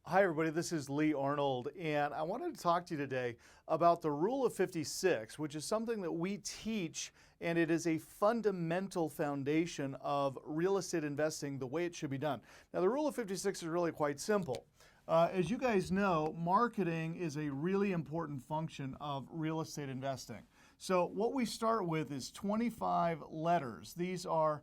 Hi everybody, this is Lee Arnold, and I wanted to talk to you today about the Rule of 56, which is something that we teach, and it is a fundamental foundation of real estate investing the way it should be done. Now, the Rule of 56 is really quite simple. As you guys know, marketing is a really important function of real estate investing. So what we start with is 25 letters. These are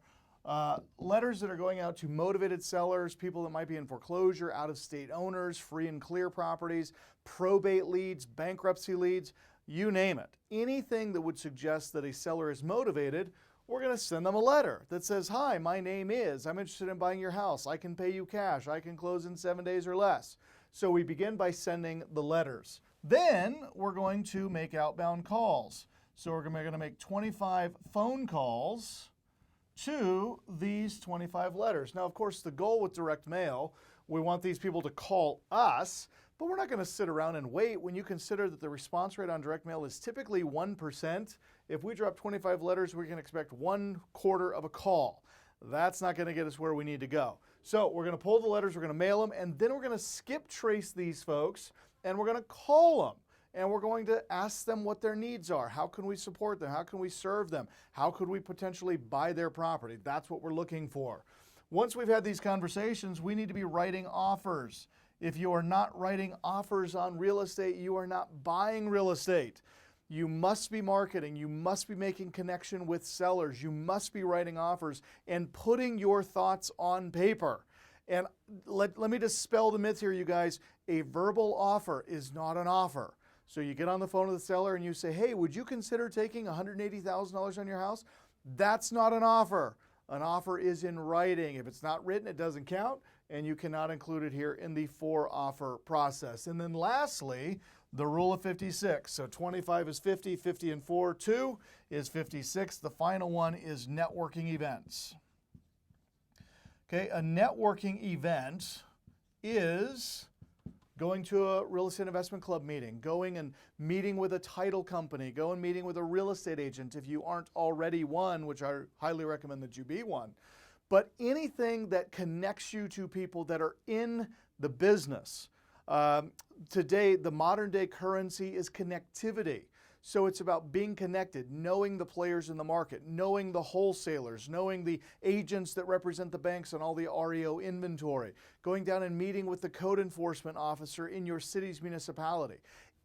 letters that are going out to motivated sellers, people that might be in foreclosure, out-of-state owners, free and clear properties, probate leads, bankruptcy leads, you name it. Anything that would suggest that a seller is motivated, we're going to send them a letter that says, "Hi, my name is, I'm interested in buying your house. I can pay you cash. I can close in 7 days or less." So we begin by sending the letters. Then we're going to make outbound calls. So we're going to make 25 phone calls to these 25 letters. Now, of course, the goal with direct mail, we want these people to call us, but we're not going to sit around and wait. When you consider that the response rate on direct mail is typically 1%, if we drop 25 letters, we can expect 1/4 of a call. That's not going to get us where we need to go. So we're going to pull the letters, we're going to mail them, and then we're going to skip trace these folks, and we're going to call them. And we're going to ask them what their needs are. How can we support them? How can we serve them? How could we potentially buy their property? That's what we're looking for. Once we've had these conversations, we need to be writing offers. If you are not writing offers on real estate, you are not buying real estate. You must be marketing. You must be making connection with sellers. You must be writing offers and putting your thoughts on paper. And let me dispel the myth here, you guys. A verbal offer is not an offer. So you get on the phone with the seller and you say, "Hey, would you consider taking $180,000 on your house?" That's not an offer. An offer is in writing. If it's not written, it doesn't count, and you cannot include it here in the for-offer process. And then lastly, the Rule of 56. So 25 is 50, 50 and 4, 2 is 56. The final one is networking events. Okay, a networking event is going to a real estate investment club meeting, going and meeting with a title company, go and meeting with a real estate agent if you aren't already one, which I highly recommend that you be one. But anything that connects you to people that are in the business. Today, the modern day currency is connectivity. So it's about being connected, knowing the players in the market, knowing the wholesalers, knowing the agents that represent the banks and all the REO inventory, going down and meeting with the code enforcement officer in your city's municipality.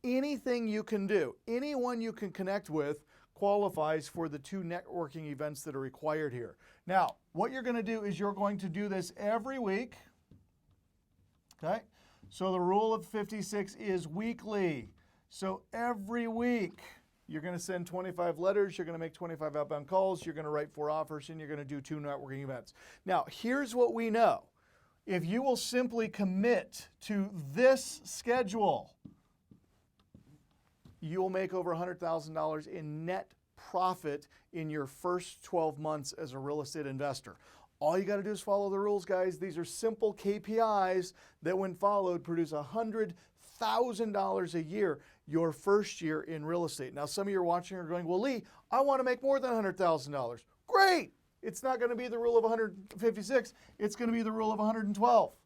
Anything you can do, anyone you can connect with qualifies for the 2 networking events that are required here. Now, what you're going to do is you're going to do this every week. Okay? So the Rule of 56 is weekly. So every week, you're going to send 25 letters, you're going to make 25 outbound calls, you're going to write 4 offers, and you're going to do 2 networking events. Now, here's what we know. If you will simply commit to this schedule, you'll make over $100,000 in net profit in your first 12 months as a real estate investor. All you got to do is follow the rules, guys. These are simple KPIs that, when followed, produce $100,000 a year your first year in real estate. Now, some of you are watching are going, "Well, Lee, I want to make more than $100,000. Great. It's not going to be the rule of 156. It's going to be the rule of 112.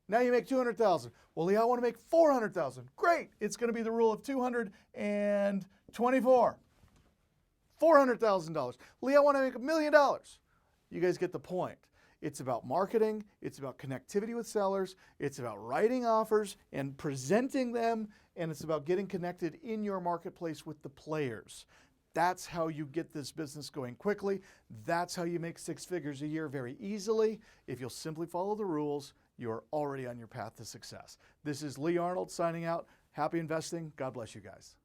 Now you make 200,000. "Well, Lee, I want to make 400,000. Great. It's going to be the rule of 224. $400,000. "Lee, I want to make $1 million. You guys get the point. It's about marketing, it's about connectivity with sellers, it's about writing offers and presenting them, and it's about getting connected in your marketplace with the players. That's how you get this business going quickly. That's how you make 6 figures a year very easily. If you'll simply follow the rules, you're already on your path to success. This is Lee Arnold signing out. Happy investing. God bless you guys.